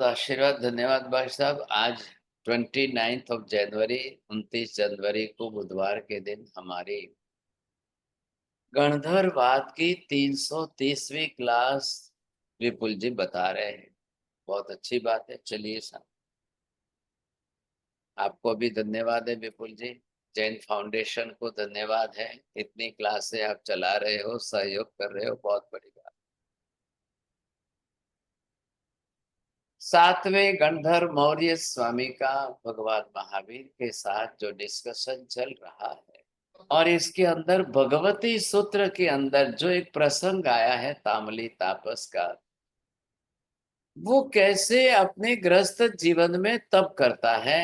बहुत आशीर्वाद, धन्यवाद भाई साहब। आज 29 ऑफ जनवरी, 29 जनवरी को बुधवार के दिन हमारी गणधरवाद की 330वीं क्लास विपुल जी बता रहे हैं। बहुत अच्छी बात है। चलिए सर, आपको भी धन्यवाद है विपुल जी। जैन फाउंडेशन को धन्यवाद है, इतनी क्लासें आप चला रहे हो, सहयोग कर रहे हो, बहुत बड़ी बात। सातवें गणधर मौर्य स्वामी का भगवान महावीर के साथ जो डिस्कशन चल रहा है, और इसके अंदर भगवती सूत्र के अंदर जो एक प्रसंग आया है तामली तापस का, वो कैसे अपने गृहस्थ जीवन में तप करता है,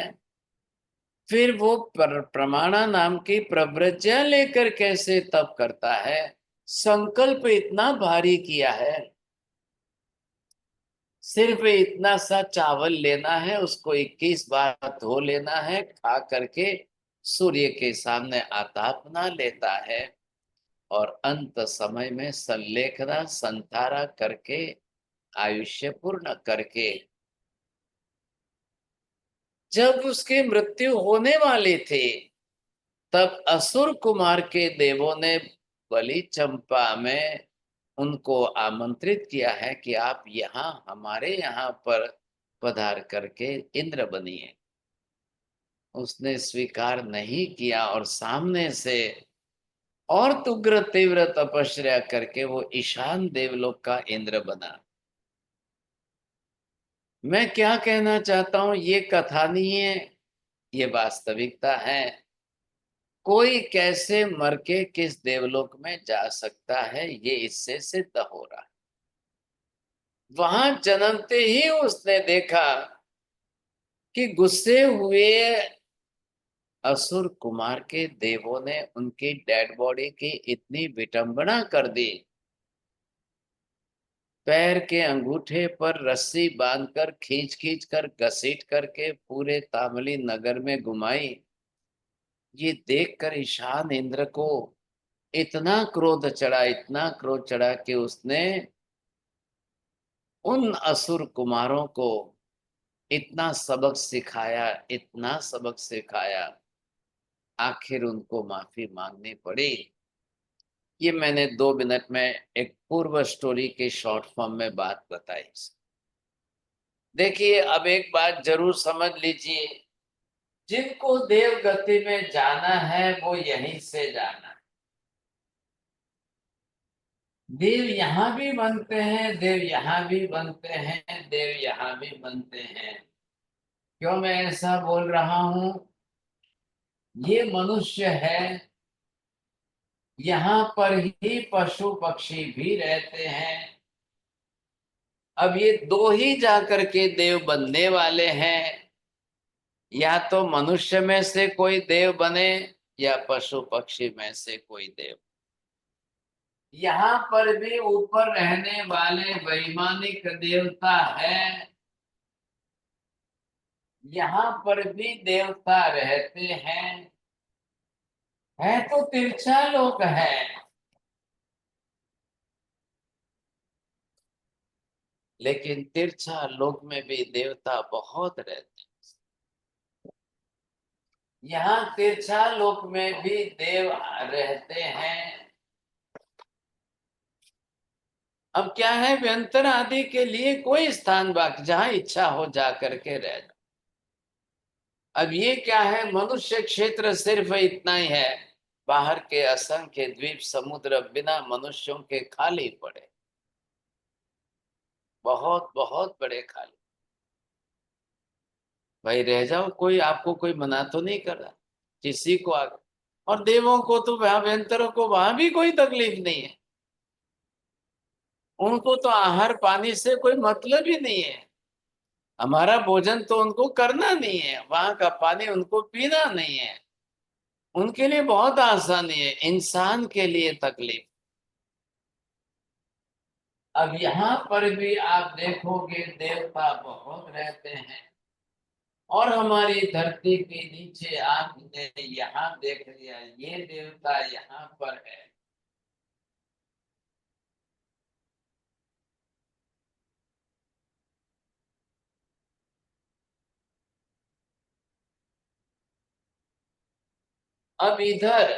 फिर वो प्रमाणा नाम की प्रव्रज्या लेकर कैसे तप करता है। संकल्प इतना भारी किया है, सिर्फ इतना सा चावल लेना है, उसको 21 बार धो लेना है, खा करके सूर्य के सामने आतापना लेता है, और अंत समय में संलेखना संतारा करके आयुष्य पूर्ण करके, जब उसकी मृत्यु होने वाली थी, तब असुर कुमार के देवों ने बलि चंपा में उनको आमंत्रित किया है कि आप यहाँ हमारे यहाँ पर पधार करके इंद्र बनिए। उसने स्वीकार नहीं किया और सामने से और उग्र तीव्र तपस्या करके वो ईशान देवलोक का इंद्र बना। मैं क्या कहना चाहता हूं, ये कथा नहीं है, ये वास्तविकता है। कोई कैसे मर के किस देवलोक में जा सकता है, ये इससे सिद्ध हो रहा है। वहां जन्मते ही उसने देखा कि गुस्से हुए असुर कुमार के देवों ने उनकी डेड बॉडी की इतनी विटंबना कर दी, पैर के अंगूठे पर रस्सी बांधकर खींच खींच कर घसीट करके पूरे तामली नगर में घुमाई। ये देखकर ईशान इंद्र को इतना क्रोध चढ़ा, इतना क्रोध चढ़ा कि उसने उन असुर कुमारों को इतना सबक सिखाया, इतना सबक सिखाया, आखिर उनको माफी मांगनी पड़ी। ये मैंने 2 मिनट में एक पूर्व स्टोरी के शॉर्ट फॉर्म में बात बताई। देखिए, अब एक बात जरूर समझ लीजिए, जिनको देव गति में जाना है वो यहीं से जाना है। देव यहाँ भी बनते हैं, देव यहाँ भी बनते हैं, देव यहाँ भी बनते हैं। क्यों मैं ऐसा बोल रहा हूं? ये मनुष्य है, यहाँ पर ही पशु पक्षी भी रहते हैं। अब ये दो ही जाकर के देव बनने वाले हैं, या तो मनुष्य में से कोई देव बने या पशु पक्षी में से कोई देव। यहाँ पर भी ऊपर रहने वाले वैमानिक देवता है, यहाँ पर भी देवता रहते हैं, है तो तिरछा लोक है। लेकिन तिरछा लोक में भी देवता बहुत रहते हैं। यहाँ तिरछा लोक में भी देव रहते हैं। अब क्या है, व्यंतर आदि के लिए कोई स्थान बाकी, जहां इच्छा हो जा करके रह जाओ। अब ये क्या है, मनुष्य क्षेत्र सिर्फ इतना ही है, बाहर के असंख्य द्वीप समुद्र बिना मनुष्यों के खाली पड़े, बहुत बहुत बड़े खाली। भाई रह जाओ, कोई आपको कोई मना तो नहीं कर रहा किसी को आगे। और देवों को तो, वहां व्यंतरों को वहां भी कोई तकलीफ नहीं है, उनको तो आहार पानी से कोई मतलब ही नहीं है। हमारा भोजन तो उनको करना नहीं है, वहां का पानी उनको पीना नहीं है। उनके लिए बहुत आसानी है, इंसान के लिए तकलीफ। अब यहाँ पर भी आप देखोगे देवता बहुत रहते हैं, और हमारी धरती के नीचे आपने यहाँ देख लिया, ये देवता यहाँ पर है। अब इधर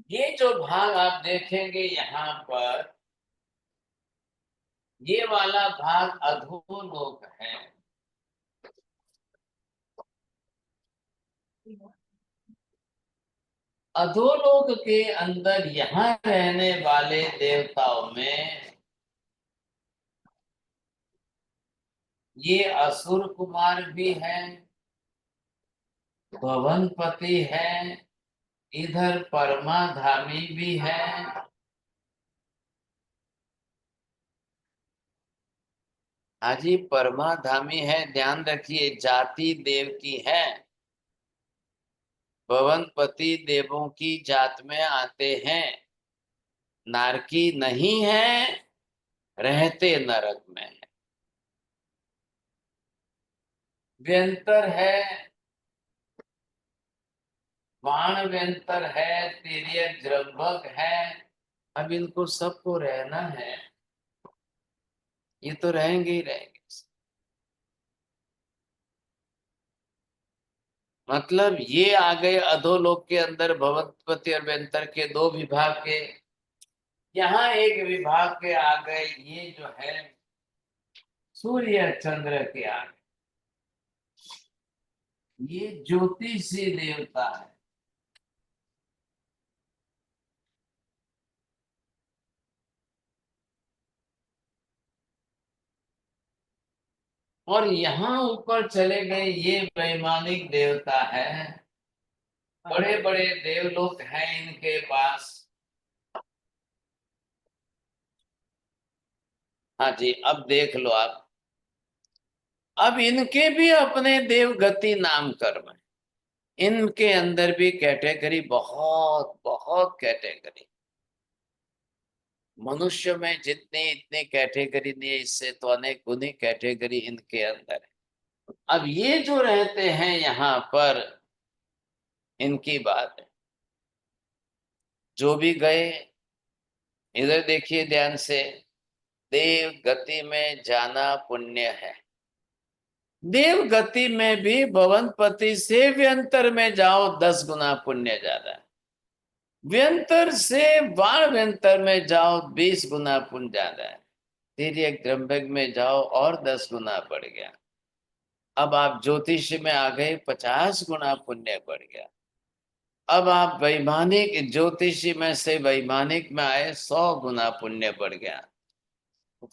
ये जो भाग आप देखेंगे यहाँ पर, ये वाला भाग अधोलोक है। अधोलोक के अंदर यहाँ रहने वाले देवताओं में ये असुर कुमार भी है, भवनपति है, इधर परमाधामी भी है। हाजी परमाधामी है, ध्यान रखिए जाति देव की है। भवनपति देवों की जात में आते हैं, नारकी नहीं है, रहते नरक में है। व्यंतर है, बाण व्यंतर है, तिर्यक जृंभक है। अब इनको सबको रहना है, ये तो रहेंगे ही रहेंगे। मतलब ये आ गए अधोलोक के अंदर भवनपति और व्यंतर के दो विभाग के। यहाँ एक विभाग के आ गए, ये जो है सूर्य चंद्र के आ गए, ये ज्योतिषी देवता है। और यहाँ ऊपर चले गए, ये वैमानिक देवता है। बड़े बड़े देवलोक हैं इनके पास। हाँ जी, अब देख लो आप, अब इनके भी अपने देवगति नाम कर्म है। इनके अंदर भी कैटेगरी, बहुत बहुत कैटेगरी। मनुष्य में जितनी इतनी कैटेगरी नहीं है, इससे तो अनेक गुनी कैटेगरी इनके अंदर है। अब ये जो रहते हैं यहाँ पर, इनकी बात है। जो भी गए, इधर देखिए ध्यान से, देव गति में जाना पुण्य है। देव गति में भी भवनपति से व्यंतर में जाओ 10 गुना पुण्य ज्यादा है। व्यंतर से बाण व्यंतर में जाओ 20 गुना पुण्य ज्यादा है। तिर्यक जृंभक में जाओ और 10 गुना बढ़ गया। अब आप ज्योतिष में आ गए, 50 गुना पुण्य बढ़ गया। अब आप वैमानिक ज्योतिषी में से वैमानिक में आए, 100 गुना पुण्य बढ़ गया।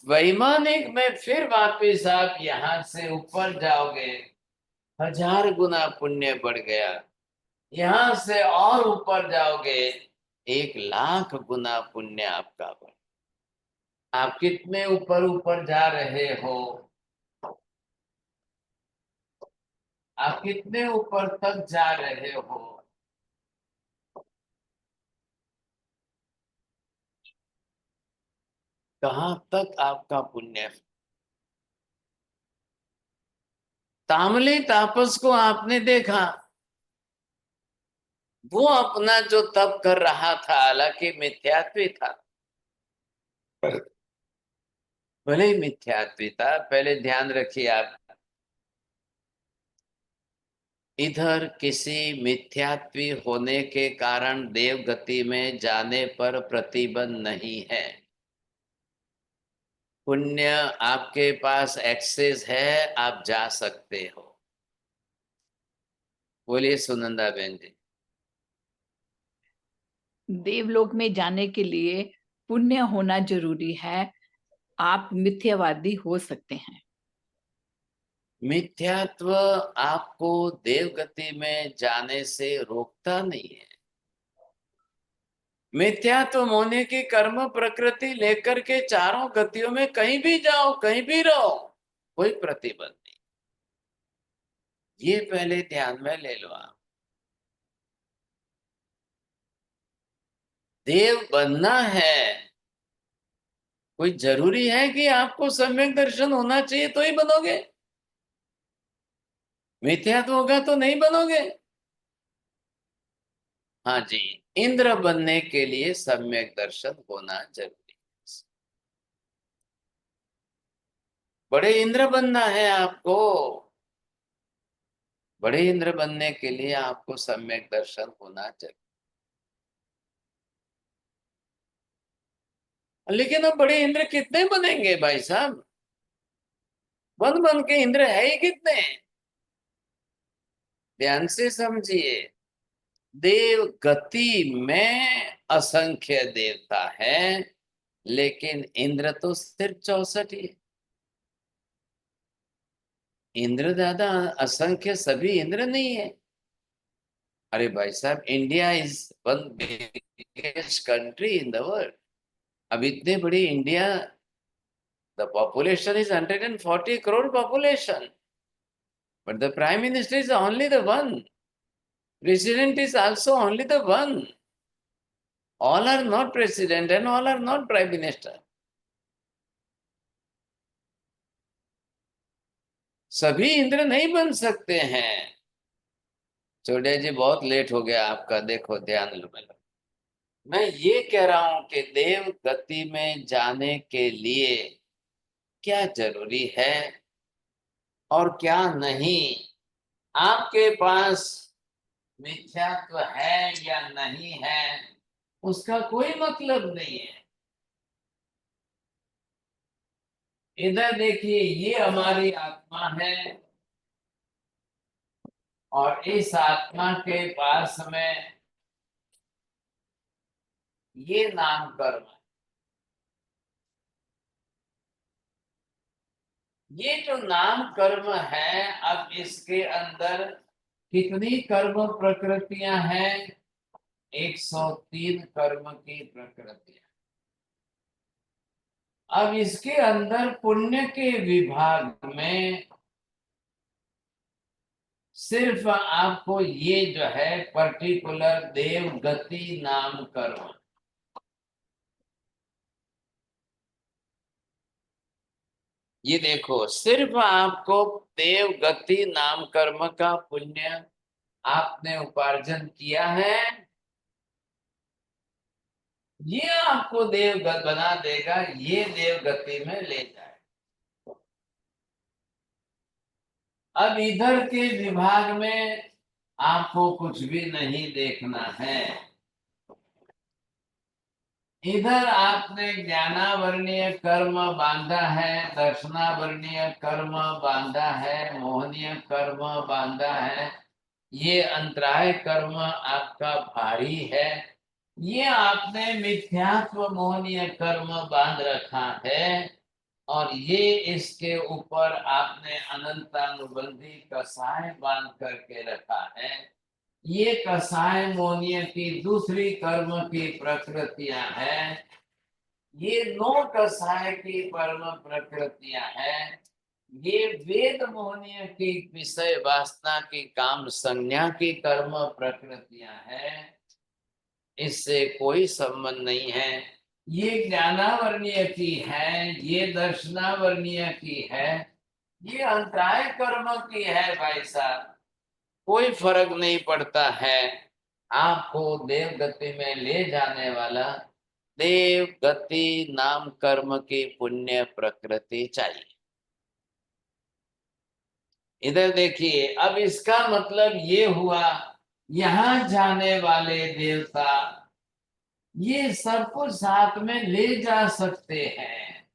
वैमानिक में फिर वापिस आप यहां से ऊपर जाओगे, 1000 गुना पुण्य बढ़ गया। यहां से और ऊपर जाओगे, 1,00,000 गुना पुण्य आपका बढ़। आप कितने ऊपर ऊपर जा रहे हो? आप कितने ऊपर तक जा रहे हो? कहां तक आपका पुण्य? तामली तापस को आपने देखा, वो अपना जो तप कर रहा था, हालांकि मिथ्यात्वी था। भले ही मिथ्यात्वी था, पहले ध्यान रखिए आप, इधर किसी मिथ्यात्वी होने के कारण देवगति में जाने पर प्रतिबंध नहीं है। पुण्य आपके पास एक्सेस है, आप जा सकते हो। बोलिए सुनंदा बहन जी। देवलोक में जाने के लिए पुण्य होना जरूरी है। आप मिथ्यावादी हो सकते हैं। मिथ्यात्व आपको देवगति में जाने से रोकता नहीं है। मिथ्यात्व होने की कर्म प्रकृति लेकर के चारों गतियों में कहीं भी जाओ, कहीं भी रहो, कोई प्रतिबंध नहीं। ये पहले ध्यान में ले लो आप। देव बनना है, कोई जरूरी है कि आपको सम्यक दर्शन होना चाहिए तो ही बनोगे? मिथ्यात्व होगा तो नहीं बनोगे। हाँ जी, इंद्र बनने के लिए सम्यक दर्शन होना जरूरी है। बड़े इंद्र बनना है आपको, बड़े इंद्र बनने के लिए आपको सम्यक दर्शन होना चाहिए। लेकिन अब बड़े इंद्र कितने बनेंगे भाई साहब? बन के इंद्र है ही कितने? ध्यान से समझिए, देव गति में असंख्य देवता है, लेकिन इंद्र तो सिर्फ 64 ही है। इंद्र ज्यादा असंख्य सभी इंद्र नहीं है। अरे भाई साहब, India is one biggest country in the world. अब इतने बड़ी India, the population is 140 crore population, but the prime minister is only the one, president is also only the one. All are not president and all are not prime minister. सभी इंद्र नहीं बन सकते हैं। चौड़िया जी बहुत late हो गया आपका, देखो ध्यान लो। मैं ये कह रहा हूं कि देव गति में जाने के लिए क्या जरूरी है और क्या नहीं। आपके पास मिथ्यात्व है या नहीं है, उसका कोई मतलब नहीं है। इधर देखिए, ये हमारी आत्मा है और इस आत्मा के पास में ये नाम कर्म है। ये जो नाम कर्म है, अब इसके अंदर कितनी कर्म प्रकृतियां हैं? 103 कर्म की प्रकृतियां। अब इसके अंदर पुण्य के विभाग में सिर्फ आपको ये जो है पर्टिकुलर देव गति नाम कर्म, ये देखो, सिर्फ आपको देव गति नाम कर्म का पुण्य आपने उपार्जन किया है, ये आपको देवगत बना देगा, ये देव गति में ले जाए। अब इधर के विभाग में आपको कुछ भी नहीं देखना है। इधर आपने ज्ञानावरणीय कर्म बांधा है, दर्शनावरणीय कर्म बांधा है, मोहनीय कर्म बांधा है, ये अंतराय कर्म आपका भारी है। ये आपने मिथ्यात्व मोहनीय कर्म बांध रखा है और ये इसके ऊपर आपने अनंतानुबंधी कसाय बांध करके रखा है। ये कसाय मोहनीय की दूसरी कर्म की प्रकृतियां हैं। ये 9 कसाय की कर्म प्रकृतियां हैं। ये वेद मोहनीय की विषय वासना की काम संज्ञा की कर्म प्रकृतियां हैं। इससे कोई संबंध नहीं है। ये ज्ञानावरणीय की है, ये दर्शनावरणीय की है, ये अंतराय कर्म की है भाई साहब। कोई फर्क नहीं पड़ता है। आपको देव गति में ले जाने वाला देव गति नाम कर्म की पुण्य प्रकृति चाहिए। इधर देखिए, अब इसका मतलब ये हुआ, यहां जाने वाले देवता ये सब कुछ साथ में ले जा सकते हैं।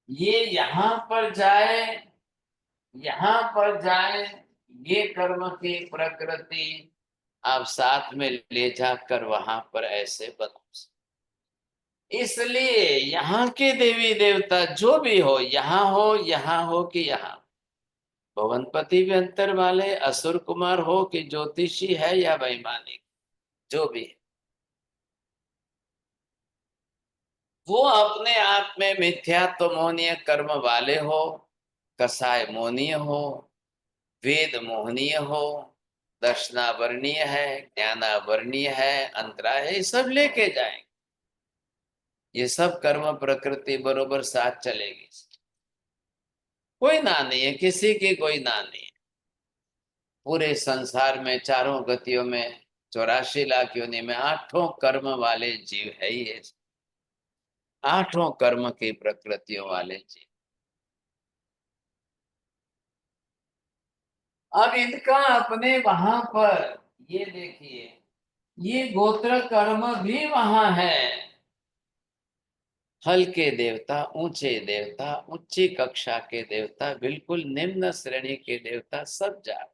ये यहाँ पर जाए, यहाँ पर जाए, ये कर्म की प्रकृति आप साथ में ले जाकर वहां पर ऐसे बना। इसलिए यहाँ के देवी देवता जो भी हो, यहाँ हो कि यहाँ, भवनपति भी अंतर वाले, असुर कुमार हो कि ज्योतिषी है या वैमानिक, जो भी है, वो अपने आप में मिथ्यात्व मोहनीय कर्म वाले हो, कसाय मोहनीय हो, वेद मोहनीय हो, दर्शनावरणीय है, ज्ञानावरणीय है, अंतराय है, ये सब लेके जाएंगे। ये सब कर्म प्रकृति बरोबर साथ चलेगी। कोई ना नहीं है, किसी की कोई ना नहीं है। पूरे संसार में चारों गतियों में 84 लाख योनि में 8 कर्म वाले जीव है ही है। 8 कर्म की प्रकृतियों वाले जीव। अब इनका अपने वहां पर, ये देखिए, ये गोत्र कर्म भी वहां है। हल्के देवता, ऊंचे देवता, उच्ची कक्षा के देवता, बिल्कुल निम्न श्रेणी के देवता, सब जा,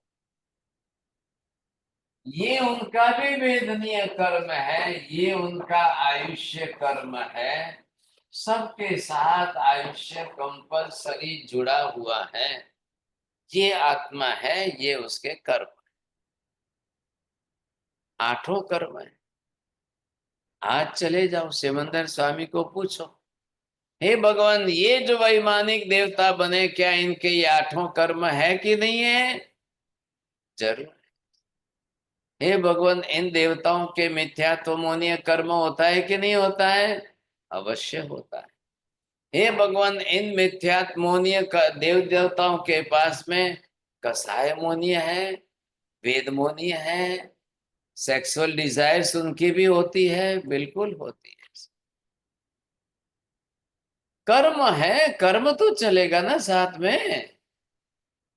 ये उनका भी वेदनीय कर्म है, ये उनका आयुष्य कर्म है। सबके साथ आयुष्य कंपलसरी जुड़ा हुआ है। ये आत्मा है, ये उसके कर्म, आठों कर्म है। आज चले जाओ सिमंदर स्वामी को पूछो, हे भगवान, ये जो वैमानिक देवता बने, क्या इनके ये आठों कर्म है कि नहीं है? जरूर। हे भगवान, इन देवताओं के मिथ्यात्वमोनीय कर्म होता है कि नहीं होता है? अवश्य होता है। हे भगवान, इन मिथ्यात्मोनीय देव देवताओं के पास में कसाय मोनीय है, वेद मोनीय है, सेक्सुअल डिजायर्स उनकी भी होती है, बिल्कुल होती है। कर्म है, कर्म तो चलेगा ना साथ में,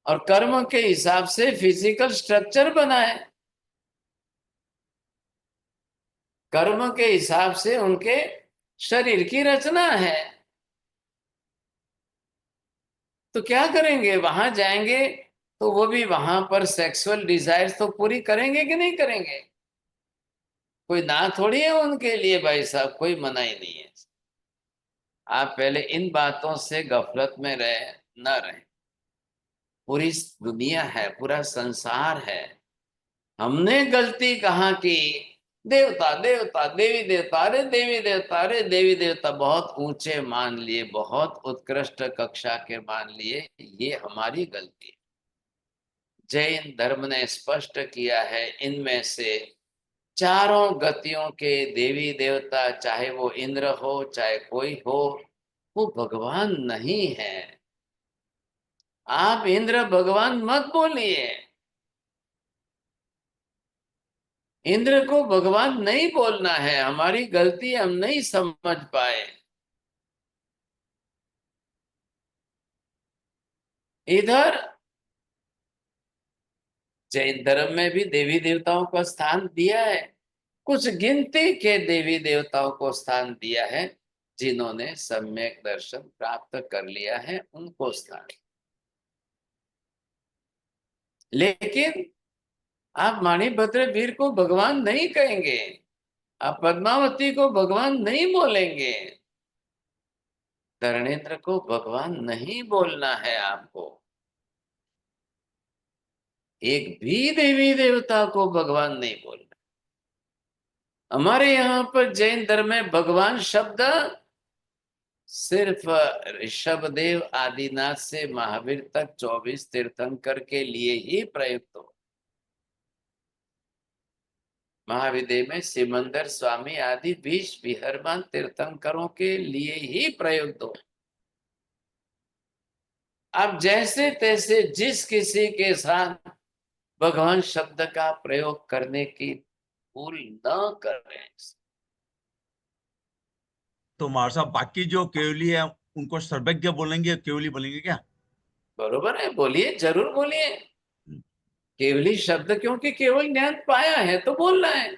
और कर्म के हिसाब से फिजिकल स्ट्रक्चर बनाए, कर्म के हिसाब से उनके शरीर की रचना है। तो क्या करेंगे, वहां जाएंगे तो वो भी वहां पर सेक्सुअल डिजायर्स तो पूरी करेंगे कि नहीं करेंगे? कोई ना थोड़ी है उनके लिए भाई साहब, कोई मना ही नहीं है। आप पहले इन बातों से गफलत में रहे, न रहे। पूरी दुनिया है, पूरा संसार है। हमने गलती कहाँ की? देवता देवता, देवी देवता, अरे देवी देवता, अरे देवी देवता, बहुत ऊंचे मान लिए, बहुत उत्कृष्ट कक्षा के मान लिए, ये हमारी गलती है। जैन धर्म ने स्पष्ट किया है, इनमें से चारों गतियों के देवी देवता, चाहे वो इंद्र हो चाहे कोई हो, वो भगवान नहीं है। आप इंद्र भगवान मत बोलिए, इंद्र को भगवान नहीं बोलना है, हमारी गलती, हम नहीं समझ पाए। इधर जैन धर्म में भी देवी देवताओं को स्थान दिया है, कुछ गिनती के देवी देवताओं को स्थान दिया है, जिन्होंने सम्यक दर्शन प्राप्त कर लिया है उनको स्थान। लेकिन आप माणिभद्र वीर को भगवान नहीं कहेंगे, आप पद्मावती को भगवान नहीं बोलेंगे, धरणेन्द्र को भगवान नहीं बोलना है आपको। एक भी देवी देवता को भगवान नहीं बोलना। हमारे यहाँ पर जैन धर्म में भगवान शब्द सिर्फ ऋषभदेव आदिनाथ से महावीर तक 24 तीर्थंकर के लिए ही प्रयुक्त हो। महाविद्य में सिमंदर स्वामी आदि 20 विहरमान तीर्थंकरों के लिए ही प्रयुक्त हो। अब जैसे तैसे जिस किसी के साथ भगवान शब्द का प्रयोग करने की भूल न करें। तो महाराज साहब, बाकी जो केवली है उनको सर्वज्ञ बोलेंगे, केवली बोलेंगे क्या? बरोबर है, बोलिए, जरूर बोलिए। हम्म, केवली शब्द, क्योंकि केवल ज्ञान पाया है तो बोलना है।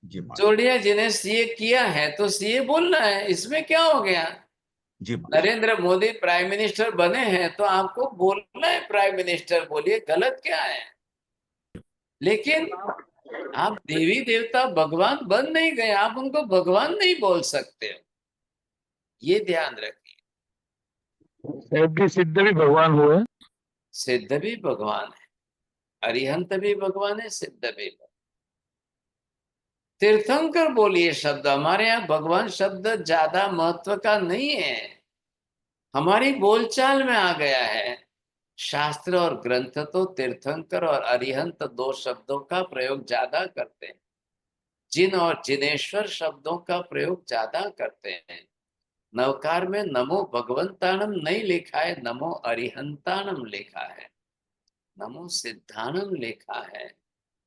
जी महाराज। जोड़िया जिन्हें सीए किया है तो सीए बोलना है, इसमें क्या हो गया? जी महाराज। नरेंद्र मोदी प्राइम मिनिस्टर बने हैं तो आपको बोलना है प्राइम मिनिस्टर, बोलिए, गलत क्या है? लेकिन आप देवी देवता भगवान बन नहीं गए, आप उनको भगवान नहीं बोल सकते हो, ये ध्यान रखिए। सिद्धि सिद्ध भी भगवान हुए। सिद्ध भी भगवान है, अरिहंत भी भगवान है, सिद्ध भी भगवान। तीर्थंकर बोलिए शब्द, हमारे यहाँ भगवान शब्द ज्यादा महत्व का नहीं है, हमारी बोलचाल में आ गया है। शास्त्र और ग्रंथ तो तीर्थंकर और अरिहंत दो शब्दों का प्रयोग ज्यादा करते हैं, जिन और जिनेश्वर शब्दों का प्रयोग ज्यादा करते हैं। नवकार में नमो भगवंताणम नहीं लिखा है, नमो अरिहंताणम लिखा है, नमो सिद्धाणम लिखा है।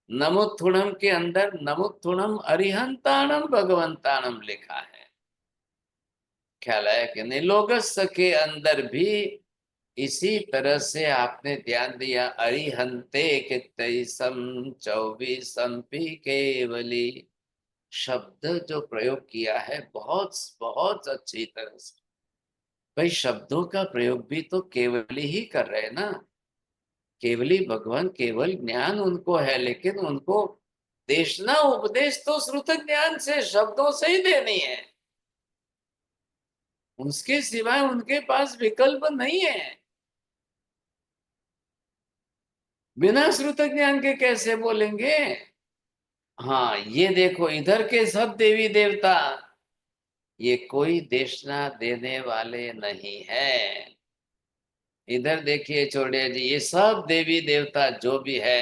नमोत्थुणम के अंदर नमोत्थुणम अरिहंताणम भगवंताणम लिखा है। ख्याल है कि नहीं? लोगस के अंदर भी इसी तरह से आपने ध्यान दिया, अरिहंते कितैसम 24 केवली शब्द जो प्रयोग किया है बहुत बहुत अच्छी तरह से। भाई शब्दों का प्रयोग भी तो केवली ही कर रहे हैं ना, केवली भगवान, केवल ज्ञान उनको है, लेकिन उनको देशना उपदेश तो श्रुत ज्ञान से, शब्दों से ही देनी है, उसके सिवाय उनके पास विकल्प नहीं है। बिना श्रुत ज्ञान के कैसे बोलेंगे? हाँ ये देखो, इधर के सब देवी देवता ये कोई देशना देने वाले नहीं है। इधर देखिए छोड़िए जी, ये सब देवी देवता जो भी है,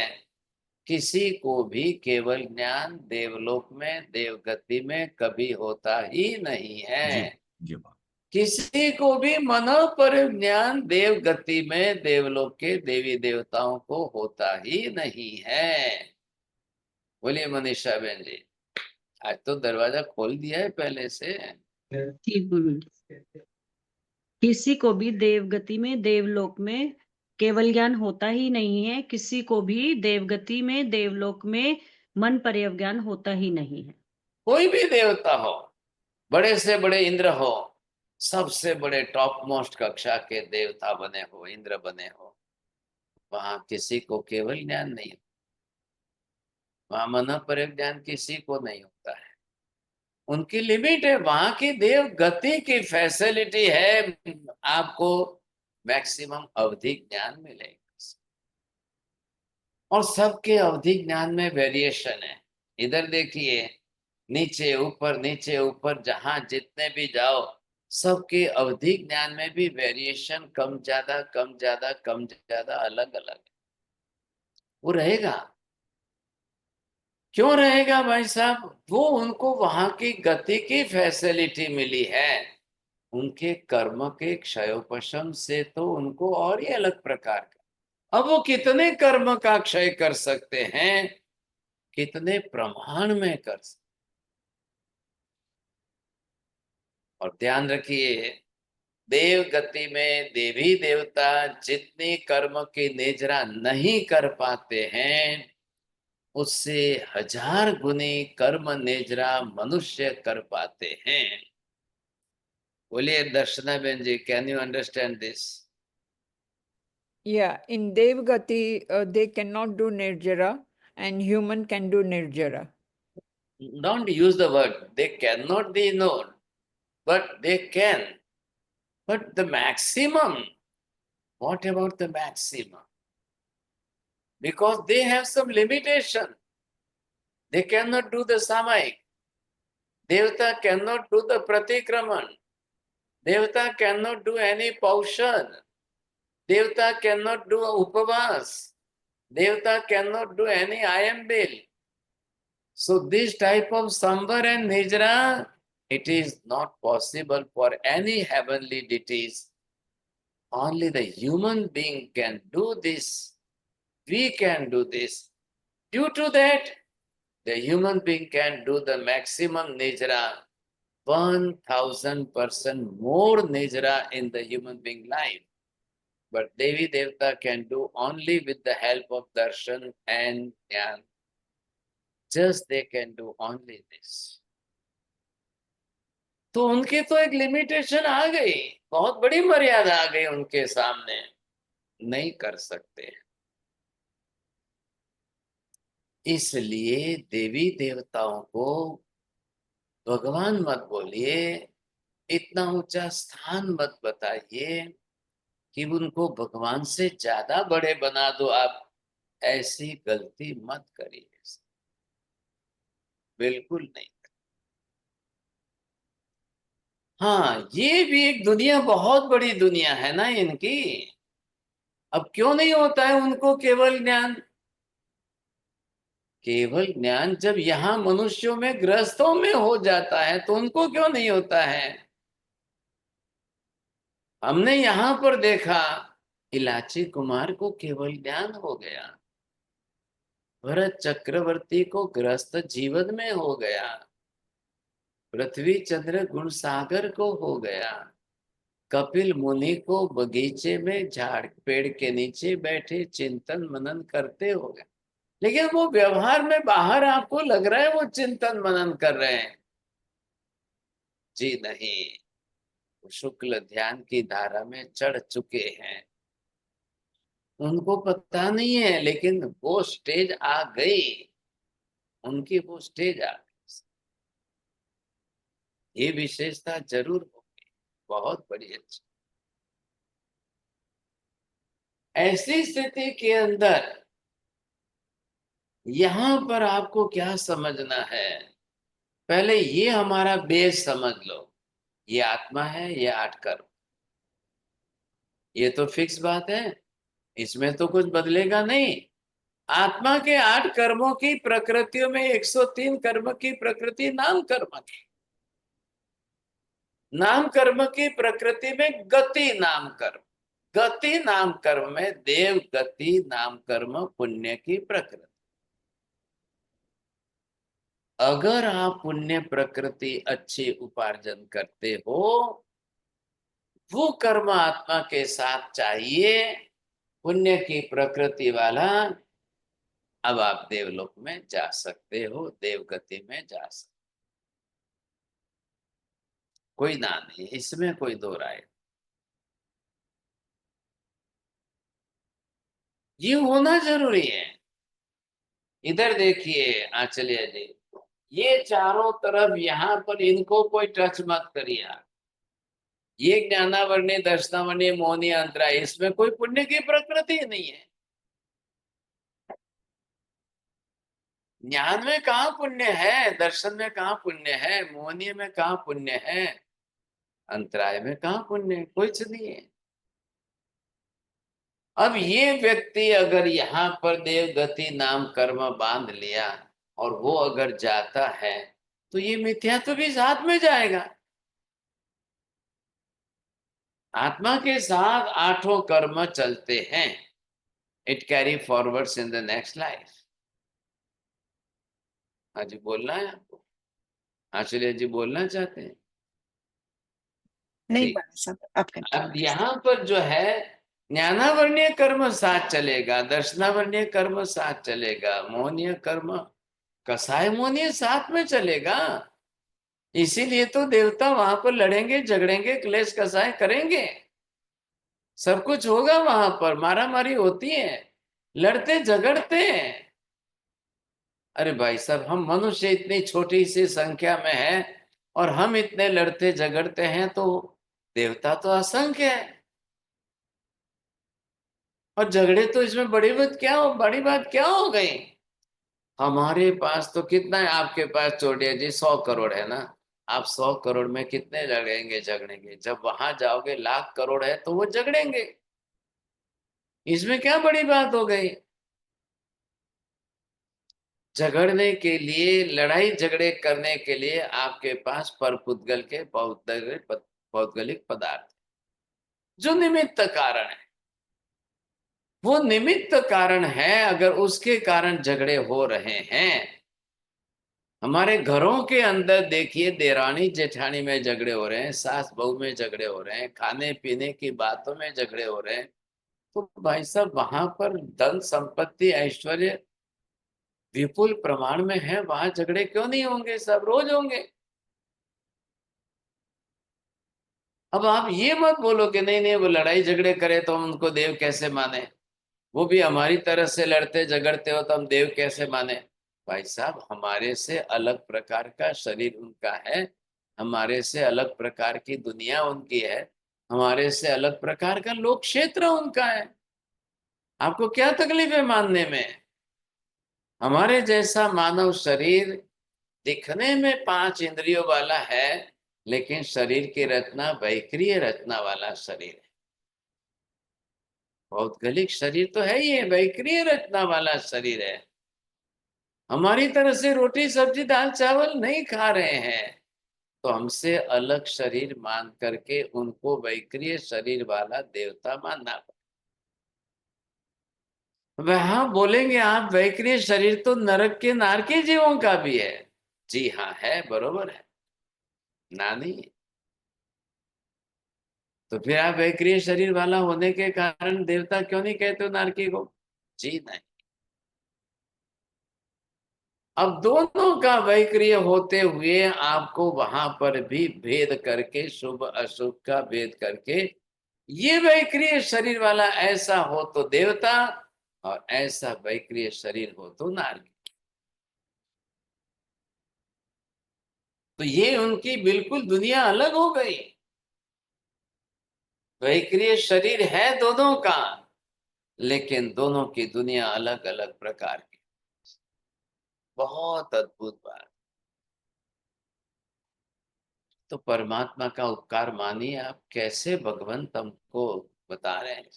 किसी को भी केवल ज्ञान देवलोक में, देवगति में कभी होता ही नहीं है। जी बात। किसी को भी मनो पर ज्ञान देवगति में, देवलोक के देवी देवताओं को होता ही नहीं है। बोलिए मनीषा बहन जी, आज तो दरवाजा खोल दिया है पहले से। ठीक गुरु जी। किसी को भी देवगति में, देवलोक में केवल ज्ञान होता ही नहीं है। किसी को भी देवगति में, देवलोक में मन पर्यव ज्ञान होता ही नहीं है। कोई भी देवता हो, बड़े से बड़े इंद्र हो, सबसे बड़े टॉप मोस्ट कक्षा के देवता बने हो, इंद्र बने हो, वहां किसी को केवल ज्ञान नहीं, वहां मन पर ज्ञान किसी को नहीं होता है। उनकी लिमिट है, वहां की देव गति की फैसिलिटी है, आपको मैक्सिमम अवधि ज्ञान मिलेगा। और सबके अवधि ज्ञान में वेरिएशन है। इधर देखिए, नीचे ऊपर नीचे ऊपर, जहां जितने भी जाओ, सबके अवधि ज्ञान में भी वेरिएशन, कम ज्यादा कम ज्यादा कम ज्यादा, अलग अलग वो रहेगा। क्यों रहेगा भाई साहब? वो उनको वहां की गति की फैसिलिटी मिली है, उनके कर्म के क्षयोपशम से तो उनको और ही अलग प्रकार का। अब वो कितने कर्म का क्षय कर सकते हैं, कितने प्रमाण में कर सकते। और ध्यान रखिए, देव गति में देवी देवता जितनी कर्म की निजरा नहीं कर पाते हैं, उससे 1000 गुनी कर्म निजरा मनुष्य कर पाते हैं। बोलिए Darshana ben ji, can you understand this? Yeah, in Devgati, they cannot do Nirjara and human can do Nirjara. Don't use the word they cannot be known, but they can. But the maximum, what about the maximum? Because they have some limitation. They cannot do the Samaik. Devata cannot do the Pratikraman. Devata cannot do any Paushan. Devata cannot do Upavas. Devata cannot do any Ayambil. So this type of Samvar and Nijra, it is not possible for any heavenly deities. Only the human being can do this. We can do this. Due to that, the human being can do the maximum Nijra, 1000% more Nijra in the human being life. But Devi Devta can do only with the help of Darshan and Dhyan. Just they can do only this. तो उनकी तो एक limitation आ गई, बहुत बड़ी मर्यादा आ गई उनके सामने, नहीं कर सकते। इसलिए देवी देवताओं को भगवान मत बोलिए, इतना ऊंचा स्थान मत बताइए कि उनको भगवान से ज्यादा बड़े बना दो आप, ऐसी गलती मत करिए, बिल्कुल नहीं। हाँ, ये भी एक दुनिया, बहुत बड़ी दुनिया है ना इनकी। अब क्यों नहीं होता है उनको केवल ज्ञान? केवल ज्ञान जब यहाँ मनुष्यों में, गृहस्थों में हो जाता है, तो उनको क्यों नहीं होता है? हमने यहाँ पर देखा, इलाची कुमार को केवल ज्ञान हो गया, भरत चक्रवर्ती को गृहस्थ जीवन में हो गया, पृथ्वी चंद्र गुण सागर को हो गया, कपिल मुनि को बगीचे में झाड़ पेड़ के नीचे बैठे चिंतन मनन करते हो गए, लेकिन वो व्यवहार में बाहर आपको लग रहा है वो चिंतन मनन कर रहे हैं। जी नहीं, वो शुक्ल ध्यान की धारा में चढ़ चुके हैं, उनको पता नहीं है, लेकिन वो स्टेज आ गई, उनकी वो स्टेज आ गई। ये विशेषता जरूर होगी, बहुत बड़ी अच्छी। ऐसी स्थिति के अंदर यहां पर आपको क्या समझना है, पहले ये हमारा बेस समझ लो, ये आत्मा है, ये 8 कर्म, ये तो फिक्स बात है, इसमें तो कुछ बदलेगा नहीं। आत्मा के 8 कर्मों की प्रकृतियों में 103 कर्म की प्रकृति नाम कर्म की, नाम कर्म की प्रकृति में गति नाम कर्म, गति नाम कर्म में देव गति नाम कर्म पुण्य की प्रकृति। अगर आप पुण्य प्रकृति अच्छी उपार्जन करते हो, वो कर्म आत्मा के साथ चाहिए, पुण्य की प्रकृति वाला, अब आप देवलोक में जा सकते हो, देवगति में जा सकते, कोई ना नहीं, इसमें कोई दो राय। ये होना जरूरी है। इधर देखिए आंचल्य जी, ये चारों तरफ यहाँ पर इनको कोई टच मत करिए आप। ये ज्ञानावर्णी दर्शनावर्णी मोहनी अंतरा, इसमें कोई पुण्य की प्रकृति नहीं है। ज्ञान में कहाँ पुण्य है, दर्शन में कहाँ पुण्य है, मोहनीय में कहाँ पुण्य है, अंतराय में कहाँ पुण्य है, कुछ नहीं है। अब ये व्यक्ति अगर यहाँ पर देव गति नाम कर्म बांध लिया और वो अगर जाता है, तो ये मिथ्यात्व भी साथ में जाएगा। आत्मा के साथ 8 कर्म चलते हैं, it carry forwards in the next life. हाँ जी, बोलना है आपको? आचार्य जी बोलना चाहते हैं? नहीं ठीक। बना सब आपने। अब यहाँ पर जो है ज्ञानावर्णीय कर्म साथ चलेगा, दर्शनावर्णीय कर्म साथ चलेगा, मोहनीय कर्म कसाय मोहनीय साथ में चलेगा। इसीलिए तो देवता वहां पर लड़ेंगे, झगड़ेंगे, क्लेश कसाय करेंगे, सब कुछ होगा वहां पर, मारा मारी होती है, लड़ते झगड़ते हैं। अरे भाई साहब, हम मनुष्य इतनी छोटी सी संख्या में है और हम इतने लड़ते झगड़ते हैं, तो देवता तो असंख्य है, और झगड़े तो इसमें बड़ी बात क्या हो गई? हमारे पास तो कितना है, आपके पास चोटिया जी 100 करोड़ है ना, आप 100 करोड़ में कितने लड़ेंगे झगड़ेंगे? जब वहां जाओगे 1,00,000 करोड़ है तो वो झगड़ेंगे, इसमें क्या बड़ी बात हो गई? झगड़ने के लिए, लड़ाई झगड़े करने के लिए आपके पास परपुद्गल के भौगोलिक पदार्थ जो निमित्त कारण है, वो निमित्त कारण है। अगर उसके कारण झगड़े हो रहे हैं, हमारे घरों के अंदर देखिए, देरानी जेठानी में झगड़े हो रहे हैं, सास बहू में झगड़े हो रहे हैं, खाने पीने की बातों में झगड़े हो रहे हैं, तो भाई साहब वहां पर धन संपत्ति ऐश्वर्य विपुल प्रमाण में है, वहां झगड़े क्यों नहीं होंगे? सब रोज होंगे। अब आप ये मत बोलो कि नहीं नहीं वो लड़ाई झगड़े करे तो हम उनको देव कैसे माने, वो भी हमारी तरह से लड़ते झगड़ते हो तो हम देव कैसे माने? भाई साहब, हमारे से अलग प्रकार का शरीर उनका है, हमारे से अलग प्रकार की दुनिया उनकी है, हमारे से अलग प्रकार का लोक क्षेत्र उनका है। आपको क्या तकलीफ है मानने में? हमारे जैसा मानव शरीर दिखने में 5 इंद्रियों वाला है, लेकिन शरीर की रचना वैक्रिय रचना वाला शरीर है। भौगोलिक शरीर तो है, ये वैक्रिय रचना वाला शरीर है। हमारी तरह से रोटी सब्जी दाल चावल नहीं खा रहे हैं, तो हमसे अलग शरीर मान करके उनको वैक्रिय शरीर वाला देवता मानना पड़ेगा। वहां बोलेंगे आप वैक्रिय शरीर तो नरक के नारकी जीवों का भी है। जी हाँ, है, बरोबर है, ना नहीं। तो फिर आप वैक्रिय शरीर वाला होने के कारण देवता क्यों नहीं कहते हो नारकी को? जी नहीं। अब दोनों का वैक्रिय होते हुए आपको वहां पर भी भेद करके, शुभ अशुभ का भेद करके, ये वैक्रिय शरीर वाला ऐसा हो तो देवता, और ऐसा वैक्रिय शरीर हो तो नारकी। तो ये उनकी बिल्कुल दुनिया अलग हो गई। वैक्रिय शरीर है दोनों का, लेकिन दोनों की दुनिया अलग अलग प्रकार की। बहुत अद्भुत बात। तो परमात्मा का उपकार मानिए आप, कैसे भगवंत हमको बता रहे हैं।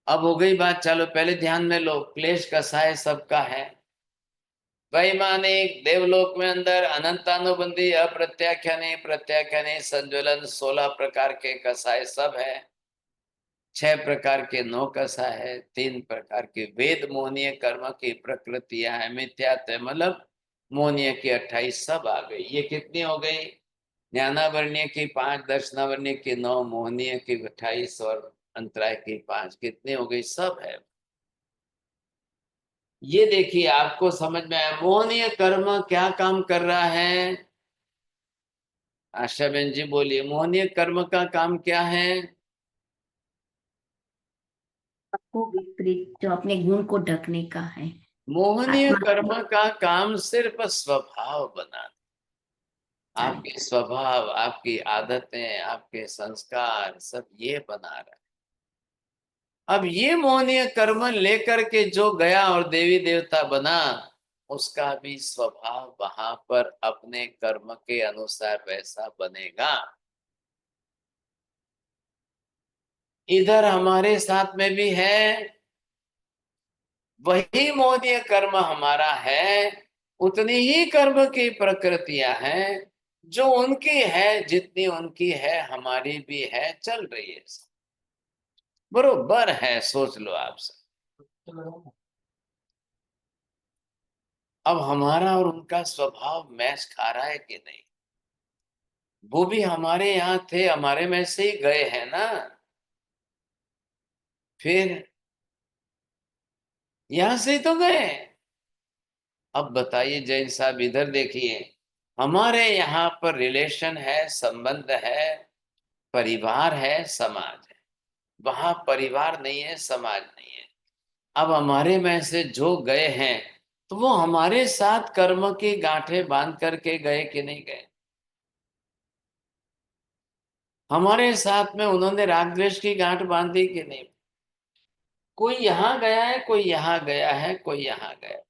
अब हो गई बात, चलो पहले ध्यान में लो, क्लेश कसाय सबका है। वैमानिक देवलोक में अंदर अनंतानुबंधी, अप्रत्याख्यानी, प्रत्याख्यानी, संज्वलन, 16 प्रकार के कसाय सब है। 6 प्रकार के 9 कसाय है। 3 प्रकार के वेद मोहनीय कर्म की प्रकृतियां है, मिथ्यात्व मतलब मोहनीय की 28 सब आ गई। ये कितनी हो गई? ज्ञानावर्णीय की 5, दर्शनावर्णीय की 9, मोहनीय की 28 और अंतराय की 5, कितनी हो गई? सब है। ये देखिए आपको समझ में आया मोहनीय कर्म क्या काम कर रहा है? आशा बहन जी बोलिए, मोहनीय कर्म का काम क्या है? को विपरीत जो अपने गुण को ढकने का है। मोहनीय आत्मा कर्म का काम सिर्फ स्वभाव बनाना। आपके स्वभाव, आपकी आदतें, आपके संस्कार सब ये बना रहा है। अब ये मोहनीय कर्म लेकर के जो गया और देवी देवता बना, उसका भी स्वभाव वहां पर अपने कर्म के अनुसार वैसा बनेगा। इधर हमारे साथ में भी है, वही मोहनीय कर्म हमारा है, उतनी ही कर्म की प्रकृतियां हैं जो उनकी है, जितनी उनकी है हमारी भी है, चल रही है, बरोबर है। सोच लो आप सब। अब हमारा और उनका स्वभाव मैच खा रहा है कि नहीं? वो भी हमारे यहाँ थे, हमारे में से ही गए हैं ना। फिर यहां से ही तो गए। अब बताइए जैन साहब, इधर देखिए, हमारे यहाँ पर रिलेशन है, संबंध है, परिवार है, समाज है। वहां परिवार नहीं है, समाज नहीं है। अब हमारे में से जो गए हैं, तो वो हमारे साथ कर्म की गांठें बांध करके गए कि नहीं गए? हमारे साथ में उन्होंने राग द्वेष की गांठ बांधी कि नहीं? कोई यहाँ गया है, कोई यहाँ गया है, कोई यहाँ गया।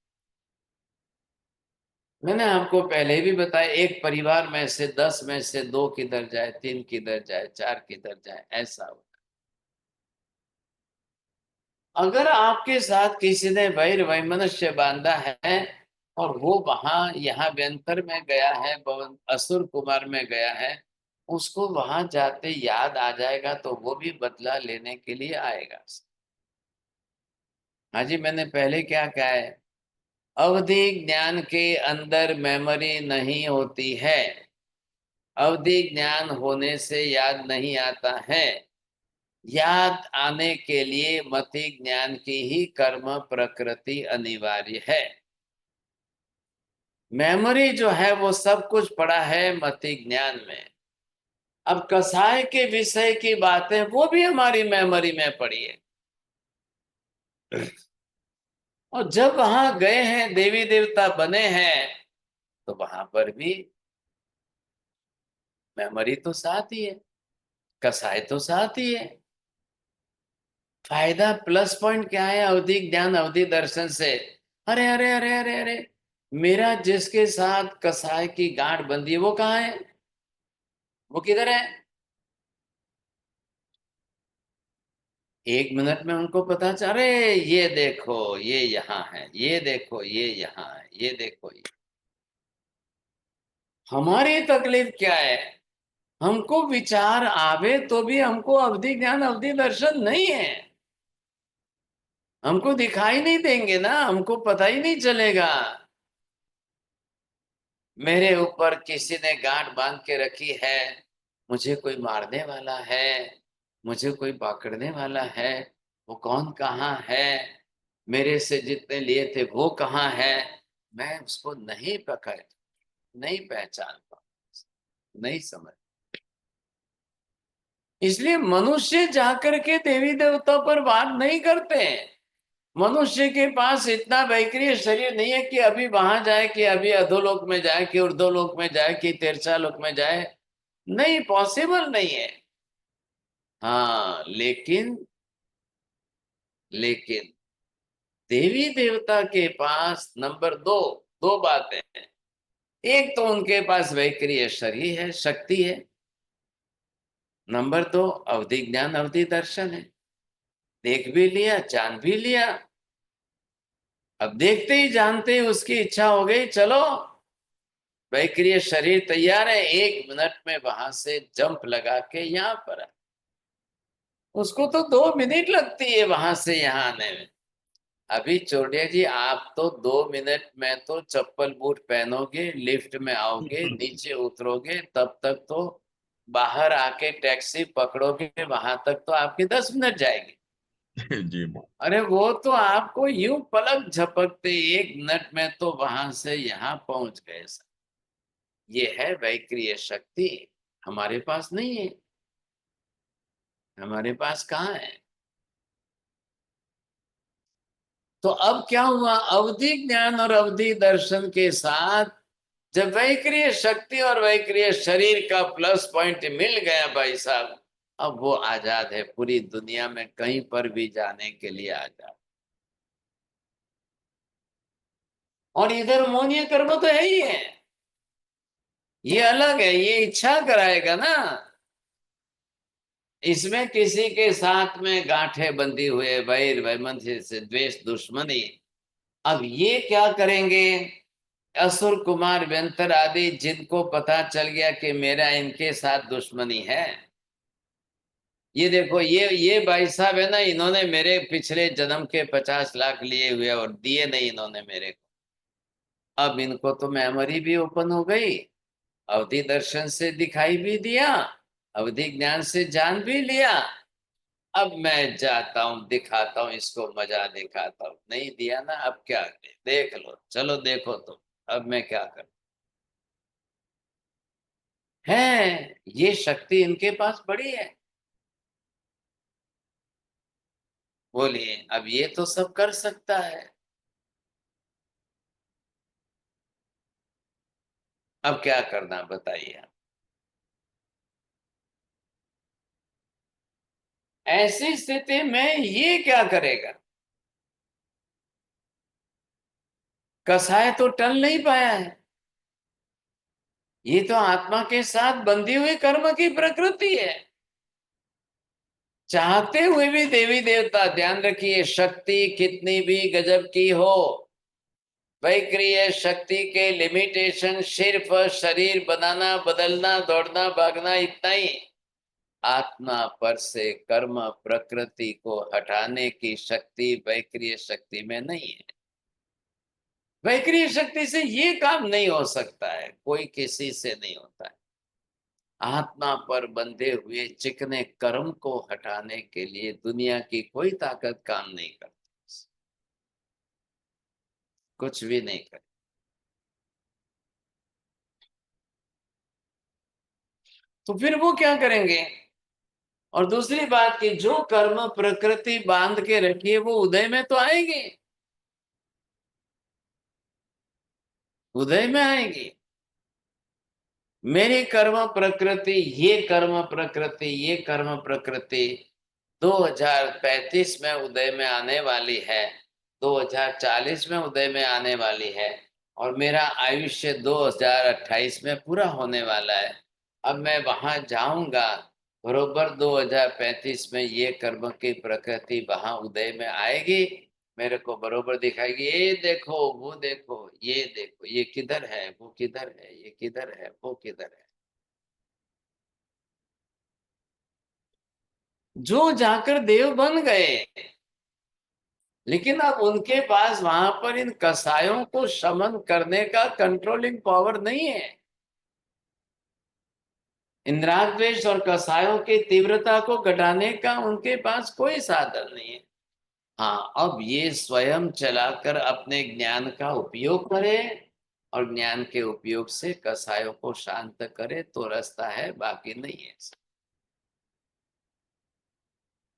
मैंने आपको पहले भी बताया, एक परिवार में से 10 में से 2 किधर जाए, 3 किधर जाए, 4 किधर जाए, ऐसा होता। अगर आपके साथ किसी ने वैर वैमनस्य बांधा है और वो वहां यहाँ व्यंतर में गया है, असुर कुमार में गया है, उसको वहां जाते याद आ जाएगा तो वो भी बदला लेने के लिए आएगा। हाँ जी, मैंने पहले क्या कहा है, अवधि ज्ञान के अंदर मेमोरी नहीं होती है। अवधि ज्ञान होने से याद नहीं आता है। याद आने के लिए मति ज्ञान की ही कर्म प्रकृति अनिवार्य है। मेमोरी जो है वो सब कुछ पड़ा है मति ज्ञान में। अब कसाय के विषय की बातें वो भी हमारी मेमोरी में पड़ी है। और जब वहां गए हैं, देवी देवता बने हैं, तो वहां पर भी मेमोरी तो साथ ही है, कसाय तो साथ ही है। फायदा प्लस पॉइंट क्या है अवधि ज्ञान अवधि दर्शन से? अरे अरे अरे अरे अरे, मेरा जिसके साथ कसाय की गांठ बंधी है वो कहाँ है? वो किधर है? 1 मिनट में उनको पता चल, अरे ये देखो ये यहाँ है, ये देखो ये यहाँ है, ये देखो ये। हमारी तकलीफ क्या है, हमको विचार आवे तो भी हमको अवधि ज्ञान अवधि दर्शन नहीं है। हमको दिखाई नहीं देंगे ना, हमको पता ही नहीं चलेगा। मेरे ऊपर किसी ने गांठ बांध के रखी है, मुझे कोई मारने वाला है, मुझे कोई पकड़ने वाला है, वो कौन कहाँ है, मेरे से जितने लिए थे वो कहाँ है, मैं उसको नहीं पकड़, नहीं पहचान पाऊँ, नहीं समझ। इसलिए मनुष्य जाकर के देवी देवताओं पर वार नहीं करते हैं। मनुष्य के पास इतना वैक्रिय शरीर नहीं है कि अभी वहां जाए, कि अभी अधोलोक में जाए, कि ऊर्ध्वलोक में जाए, कि तिरछा लोक में जाए। नहीं, पॉसिबल नहीं है। हाँ, लेकिन देवी देवता के पास नंबर दो, दो बातें हैं। एक तो उनके पास वैक्रिय शरीर है, शक्ति है। नंबर दो, अवधि ज्ञान, अवधि दर्शन है। देख भी लिया, जान भी लिया। अब देखते ही जानते ही उसकी इच्छा हो गई, चलो वैक्रिय शरीर तैयार है, 1 मिनट में वहां से जंप लगा के यहाँ पर है। उसको तो 2 मिनट लगती है वहां से यहाँ आने में। अभी चोटिया जी, आप तो 2 मिनट में तो चप्पल बूट पहनोगे, लिफ्ट में आओगे, नीचे उतरोगे, तब तक तो बाहर आके टैक्सी पकड़ोगे, वहां तक तो आपके 10 मिनट जाएगी। जी। अरे वो तो आपको यूं पलक झपकते 1 मिनट में तो वहां से यहाँ पहुंच गए। ये है वैक्रिय शक्ति, हमारे पास नहीं है। हमारे पास कहाँ है? तो अब क्या हुआ, अवधि ज्ञान और अवधि दर्शन के साथ जब वैक्रिय शक्ति और वैक्रिय शरीर का प्लस पॉइंट मिल गया भाई साहब, अब वो आजाद है, पूरी दुनिया में कहीं पर भी जाने के लिए आजाद। और इधर मौनीय कर्म तो है ही है, ये अलग है, ये इच्छा कराएगा ना। इसमें किसी के साथ में गांठें बंधी हुए, वैर वैमनस्य से द्वेष, दुश्मनी। अब ये क्या करेंगे? असुर कुमार व्यंतर आदि, जिनको पता चल गया कि मेरा इनके साथ दुश्मनी है, ये देखो, ये भाई साहब है ना, इन्होंने मेरे पिछले जन्म के 50 लाख लिए हुए और दिए नहीं इन्होंने मेरे को। अब इनको तो मेमोरी भी ओपन हो गई, अवधि दर्शन से दिखाई भी दिया, अवधि ज्ञान से जान भी लिया। अब मैं जाता हूं, दिखाता हूं इसको, मजा दिखाता हूं। नहीं दिया ना, अब क्या करें? देख लो, चलो देखो तो अब मैं क्या करूं। है, ये शक्ति इनके पास बड़ी है। बोलिए, अब ये तो सब कर सकता है, अब क्या करना बताइए। ऐसी स्थिति में ये क्या करेगा? कसाय तो टल नहीं पाया है। ये तो आत्मा के साथ बंधी हुई कर्म की प्रकृति है। चाहते हुए भी देवी देवता, ध्यान रखिए, शक्ति कितनी भी गजब की हो, वैक्रिय शक्ति के लिमिटेशन सिर्फ शरीर बनाना, बदलना, दौड़ना, भागना, इतना ही। आत्मा पर से कर्म प्रकृति को हटाने की शक्ति वैक्रिय शक्ति में नहीं है। वैक्रिय शक्ति से ये काम नहीं हो सकता है, कोई किसी से नहीं होता है। आत्मा पर बंधे हुए चिकने कर्म को हटाने के लिए दुनिया की कोई ताकत काम नहीं करती, कुछ भी नहीं करती। तो फिर वो क्या करेंगे? और दूसरी बात कि जो कर्म प्रकृति बांध के रखी है वो उदय में तो आएगी, उदय में आएगी। मेरी कर्म प्रकृति, ये कर्म प्रकृति, ये कर्म प्रकृति 2035 में उदय में आने वाली है, 2040 में उदय में आने वाली है, और मेरा आयुष्य 2028 में पूरा होने वाला है। अब मैं वहां जाऊंगा, बरोबर 2035 में ये कर्म की प्रकृति वहां उदय में आएगी, मेरे को बरोबर दिखाएगी, ये देखो, वो देखो, ये देखो, ये किधर है, वो किधर है, ये किधर है, वो किधर है। जो जाकर देव बन गए, लेकिन अब उनके पास वहां पर इन कसायों को शमन करने का कंट्रोलिंग पावर नहीं है। इंद्राद्वेष और कसायों की तीव्रता को घटाने का उनके पास कोई साधन नहीं है। हाँ, अब ये स्वयं चलाकर अपने ज्ञान का उपयोग करे और ज्ञान के उपयोग से कसायों को शांत करे तो रास्ता है, बाकी नहीं है।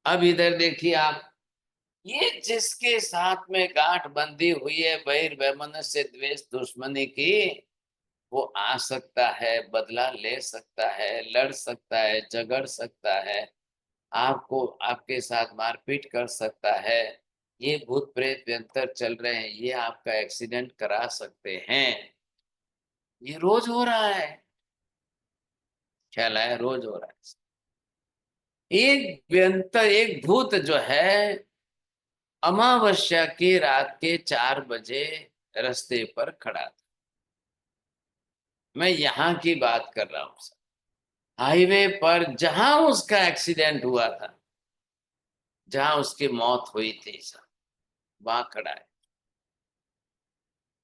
अब इधर देखिए आप, ये जिसके साथ में गांठ बंधी हुई है बहिर्वैमनस्य द्वेष दुश्मनी की, वो आ सकता है, बदला ले सकता है, लड़ सकता है, झगड़ सकता है, आपको आपके साथ मारपीट कर सकता है। ये भूत प्रेत व्यंतर चल रहे हैं, ये आपका एक्सीडेंट करा सकते हैं। ये रोज हो रहा है, ख्याल है, रोज हो रहा है। एक व्यंतर, एक भूत जो है अमावस्या की रात के 4 बजे रास्ते पर खड़ा था। मैं यहाँ की बात कर रहा हूं, हाईवे पर जहां उसका एक्सीडेंट हुआ था, जहां उसकी मौत हुई थी, वहां खड़ा है।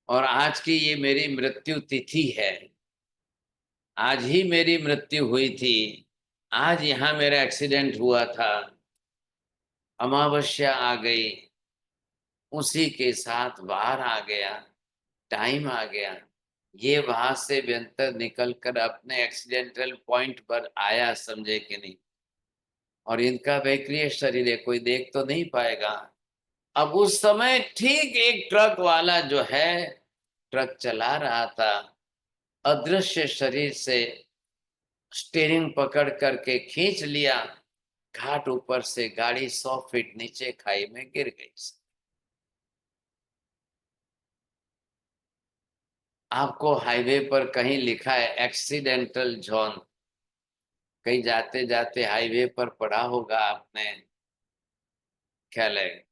और आज की ये मेरी मृत्यु तिथि है, आज ही मेरी मृत्यु हुई थी, आज यहाँ मेरा एक्सीडेंट हुआ था, अमावस्या आ गई, उसी के साथ बाहर आ गया, टाइम आ गया, ये वहां से व्यंतर निकल कर अपने एक्सीडेंटल पॉइंट पर आया, समझे कि नहीं। और इनका वैक्रिय शरीर है, कोई देख तो नहीं पाएगा। अब उस समय ठीक एक ट्रक वाला जो है, ट्रक चला रहा था, अदृश्य शरीर से स्टीयरिंग पकड़ करके खींच लिया, घाट ऊपर से गाड़ी 100 फीट नीचे खाई में गिर गई। आपको हाईवे पर कहीं लिखा है एक्सीडेंटल जोन, कहीं जाते जाते हाईवे पर पढ़ा होगा आपने, ख्याल है,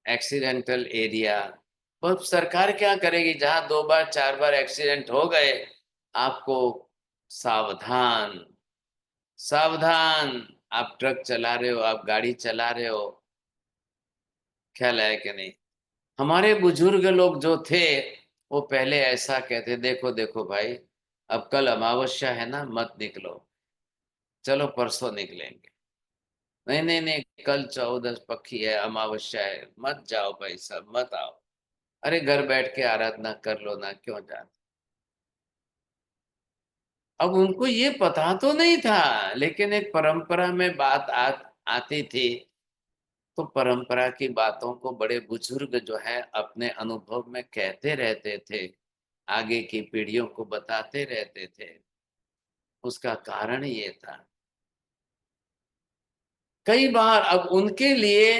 एक्सीडेंटल एरिया। अब सरकार क्या करेगी, जहां 2 बार 4 बार एक्सीडेंट हो गए, आपको सावधान सावधान, आप ट्रक चला रहे हो, आप गाड़ी चला रहे हो, ख्याल है कि नहीं। हमारे बुजुर्ग लोग जो थे, वो पहले ऐसा कहते, देखो देखो भाई, अब कल अमावस्या है ना, मत निकलो, चलो परसों निकलेंगे। नहीं नहीं नहीं, कल 14 पक्की है, अमावस्या है, मत जाओ भाई साहब, मत आओ। अरे घर बैठ के आराधना कर लो ना, क्यों जाते। अब उनको ये पता तो नहीं था, लेकिन एक परंपरा में बात आती थी, तो परंपरा की बातों को बड़े बुजुर्ग जो है अपने अनुभव में कहते रहते थे, आगे की पीढ़ियों को बताते रहते थे। उसका कारण ये था, कई बार अब उनके लिए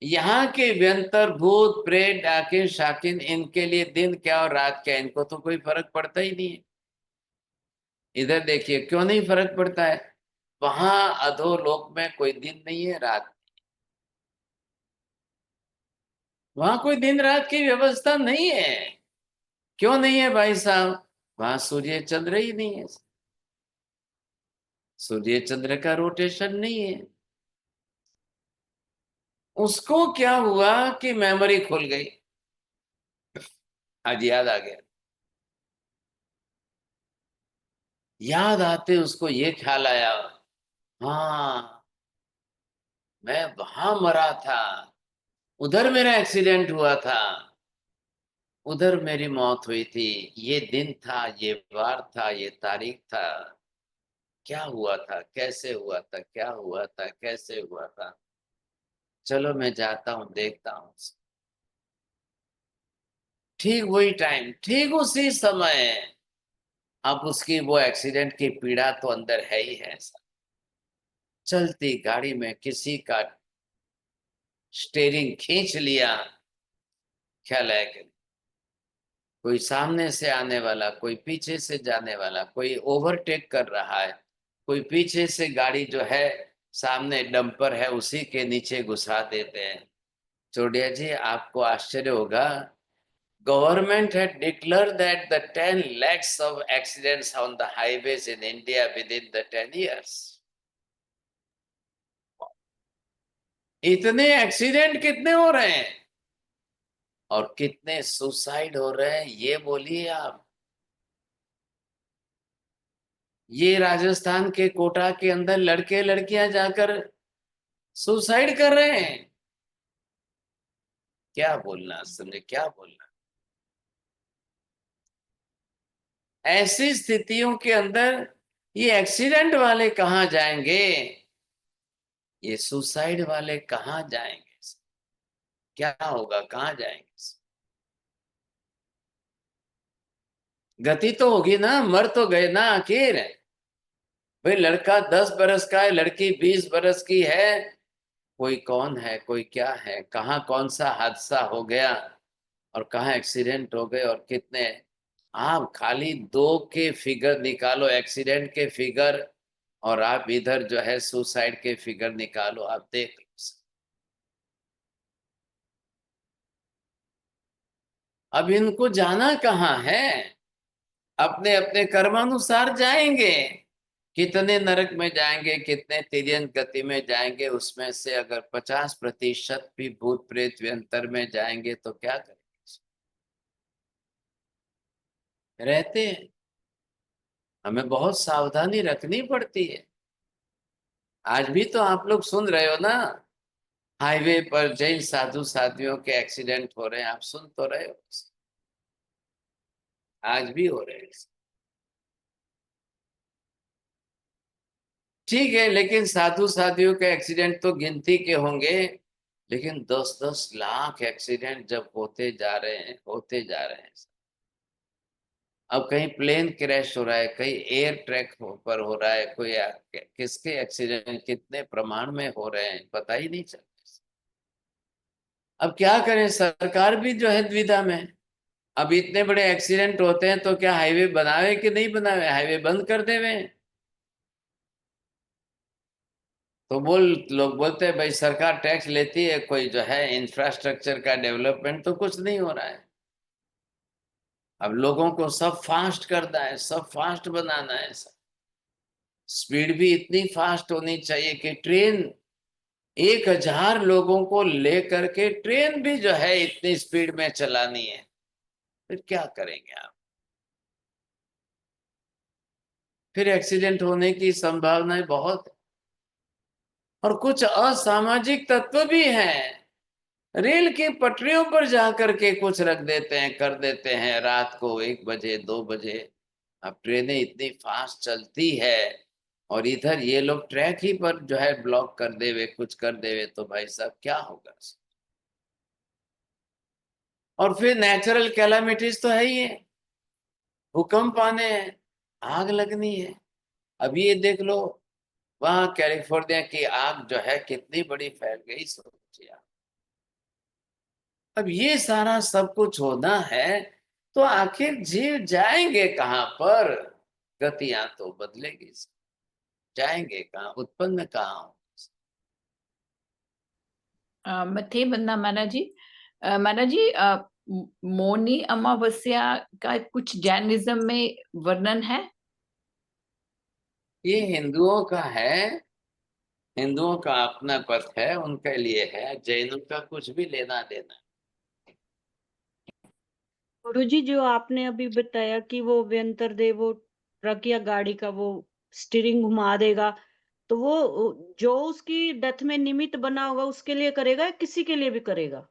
यहाँ के व्यंतर भूत प्रेत डाकिन शाकिन, इनके लिए दिन क्या और रात क्या, इनको तो कोई फर्क पड़ता ही नहीं है। इधर देखिए क्यों नहीं फर्क पड़ता है, वहां अधोलोक में कोई दिन नहीं है, रात, वहां कोई दिन रात की व्यवस्था नहीं है। क्यों नहीं है भाई साहब, वहां सूर्य चंद्र ही नहीं है, सूर्य चंद्र का रोटेशन नहीं है। उसको क्या हुआ कि मेमोरी खुल गई, आज याद आ गया। याद आते उसको ये ख्याल आया, हाँ मैं वहां मरा था, उधर मेरा एक्सीडेंट हुआ था, उधर मेरी मौत हुई थी, ये दिन था, ये वार था, ये तारीख था, क्या हुआ था, कैसे हुआ था, क्या हुआ था, कैसे हुआ था, चलो मैं जाता हूं, देखता हूं। ठीक वही टाइम, ठीक उसी समय, अब उसकी वो एक्सीडेंट की पीड़ा तो अंदर है ही है। चलती गाड़ी में किसी का स्टीयरिंग खींच लिया, ख्याल है कि कोई सामने से आने वाला, कोई पीछे से जाने वाला, कोई ओवरटेक कर रहा है, कोई पीछे से गाड़ी जो है, सामने डंपर है, उसी के नीचे घुसा देते हैं। चोडिया जी, आपको आश्चर्य होगा, government had declared that the 10 lakhs of accidents on the highways in India within the 10 years. इतने एक्सीडेंट कितने हो रहे हैं और कितने सुसाइड हो रहे हैं, ये बोलिए आप। ये राजस्थान के कोटा के अंदर लड़के लड़कियां जाकर सुसाइड कर रहे हैं। क्या बोलना, समझे क्या बोलना। ऐसी स्थितियों के अंदर ये एक्सीडेंट वाले कहाँ जाएंगे, ये सुसाइड वाले कहाँ जाएंगे, क्या होगा, कहाँ जाएंगे। गति तो होगी ना, मर तो गए ना आखिर। भाई लड़का 10 बरस का है, लड़की 20 बरस की है, कोई कौन है, कोई क्या है, कहाँ कौन सा हादसा हो गया और कहाँ एक्सीडेंट हो गए और कितने। आप खाली 2 के फिगर निकालो, एक्सीडेंट के फिगर, और आप इधर जो है सुसाइड के फिगर निकालो, आप देख लो। अब इनको जाना कहाँ है, अपने अपने कर्मानुसार जाएंगे। कितने नरक में जाएंगे, कितने तिर्यन गति में जाएंगे, उसमें से अगर 50% भी भूत प्रेत व्यंतर में जाएंगे तो क्या करेंगे, रहते हैं। हमें बहुत सावधानी रखनी पड़ती है। आज भी तो आप लोग सुन रहे हो ना, हाईवे पर जैन साधु साधियों के एक्सीडेंट हो रहे हैं, आप सुन तो रहे हो, आज भी हो रहे हैं। ठीक है, लेकिन साधु साधियों के एक्सीडेंट तो गिनती के होंगे, लेकिन 10-10 लाख एक्सीडेंट जब होते जा रहे हैं, होते जा रहे हैं। अब कहीं प्लेन क्रैश हो रहा है, कहीं एयर ट्रैक पर हो रहा है, कोई किसके एक्सीडेंट कितने प्रमाण में हो रहे हैं पता ही नहीं चलता। अब क्या करें, सरकार भी जो है दुविधा में। अब इतने बड़े एक्सीडेंट होते हैं तो क्या हाईवे बनावे कि नहीं बनावे, हाईवे बंद कर देवे। तो लोग बोलते हैं भाई सरकार टैक्स लेती है, कोई जो है इंफ्रास्ट्रक्चर का डेवलपमेंट तो कुछ नहीं हो रहा है। अब लोगों को सब फास्ट करना है, सब फास्ट बनाना है, सब स्पीड भी इतनी फास्ट होनी चाहिए कि ट्रेन 1000 लोगों को लेकर के ट्रेन भी जो है इतनी स्पीड में चलानी है। फिर क्या करेंगे आप, फिर एक्सीडेंट होने की संभावनाएं बहुत। और कुछ असामाजिक तत्व भी हैं, रेल की पटरियों पर जाकर के कुछ रख देते हैं, कर देते हैं रात को 1 बजे 2 बजे। अब ट्रेनें इतनी फास्ट चलती है और इधर ये लोग ट्रैक ही पर जो है ब्लॉक कर देवे, कुछ कर देवे, तो भाई साहब क्या होगा। और फिर नेचुरल कैलामिटीज तो है ही है, भूकंप आने हैं, आग लगनी है। अब ये देख लो, वहां कैलिफोर्निया की आग जो है कितनी बड़ी फैल गई, सोचिए आप। अब ये सारा सब कुछ होना है तो आखिर जीव जाएंगे कहाँ पर, गतियां तो बदलेगी, जाएंगे कहाँ, उत्पन्न कहाँ हो। मथे बंदा माना जी, माना जी, मौनी अमावस्या का कुछ जैनिज्म में वर्णन है? ये हिंदुओं का है, हिंदुओं का अपना पथ है, उनके लिए है, जैनों का कुछ भी लेना देना। गुरुजी, जो आपने अभी बताया कि वो व्यंतर देव वो ट्रक या गाड़ी का वो स्टीयरिंग घुमा देगा, तो वो जो उसकी डेथ में निमित्त बना होगा उसके लिए करेगा या किसी के लिए भी करेगा?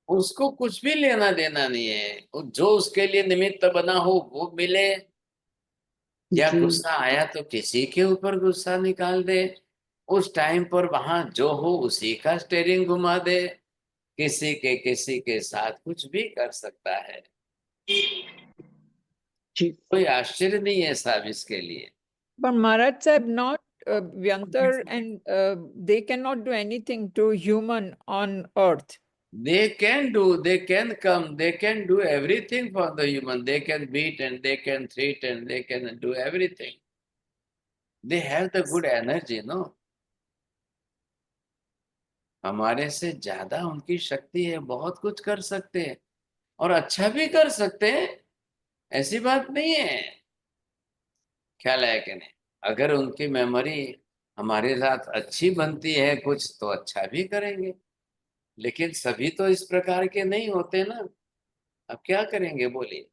उसको कुछ भी लेना देना नहीं है, जो उसके लिए निमित्त बना हो वो मिले, या जी। गुस्सा आया तो किसी के ऊपर गुस्सा निकाल दे, उस टाइम पर वहां जो हो उसी का स्टेयरिंग घुमा दे, किसी के साथ कुछ भी कर सकता है। जी। कोई आश्चर्य नहीं है साहब इसके लिए। But Maharaj Sahib, not Vyantar, and they cannot do anything to human on earth. They can do, they can come, they can do everything for the human. They can beat and they can treat and they can do everything. They have the good energy, no? हमारे से ज्यादा उनकी शक्ति है, बहुत कुछ कर सकते हैं और अच्छा भी कर सकते हैं, ऐसी बात नहीं है। ख्याल है कि नहीं, अगर उनकी मेमोरी हमारे साथ अच्छी बनती है कुछ तो अच्छा भी करेंगे, लेकिन सभी तो इस प्रकार के नहीं होते ना। अब क्या करेंगे बोलिए।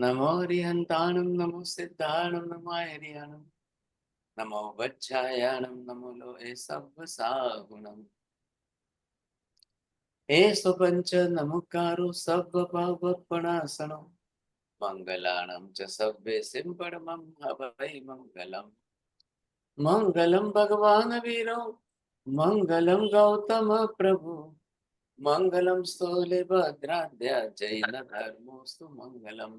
नमो हरिहंताणं नमो सिद्धाणं नमो हरियाणं नमो वज्रायाणं नमो लोहे सव्वसाहुणम् एषु पञ्च नमोकारो सर्वभावपणासनो मङ्गलानां च सव्येसिं परमं हवै मङ्गलम् मङ्गलं भगवान् वीरो मङ्गलं गौतम प्रभु मङ्गलं स्थूलिभद्राद्य जैन धर्मोऽस्तु मङ्गलम्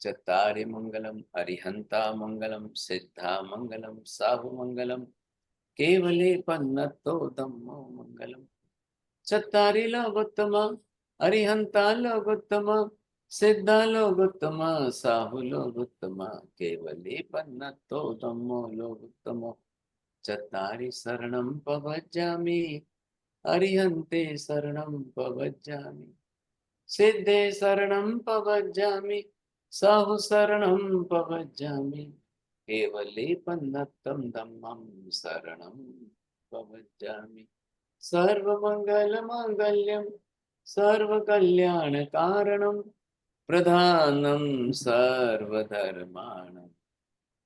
चत्तारि मङ्गलम् अरिहन्ता मङ्गलं सिद्धा मङ्गलं साहु मङ्गलं केवले पन्नतो धम्मो मङ्गलम् चत्तारि लोकोत्तम अरिहन्ता लोकोत्तम सिद्धा लोकोत्तम साहु लोकोत्तम केवले पन्नतो धम्मो लोकोत्तम चत्तारि शरणं प्रव्रजामि अरिहन्ते शरणं प्रव्रजामि सिद्धे शरणं प्रव्रजामि साहु शरणं प्रव्रजामि केवले पन्नतं धम्मं शरणं प्रव्रजामि सर्वमङ्गलमाङ्गल्यं सर्वकल्याणकारणं प्रधानं सर्वधर्माणां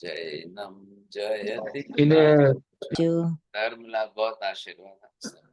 जैनं जयति इन्हें धर्म लाभ बहुत आशीर्वाद है।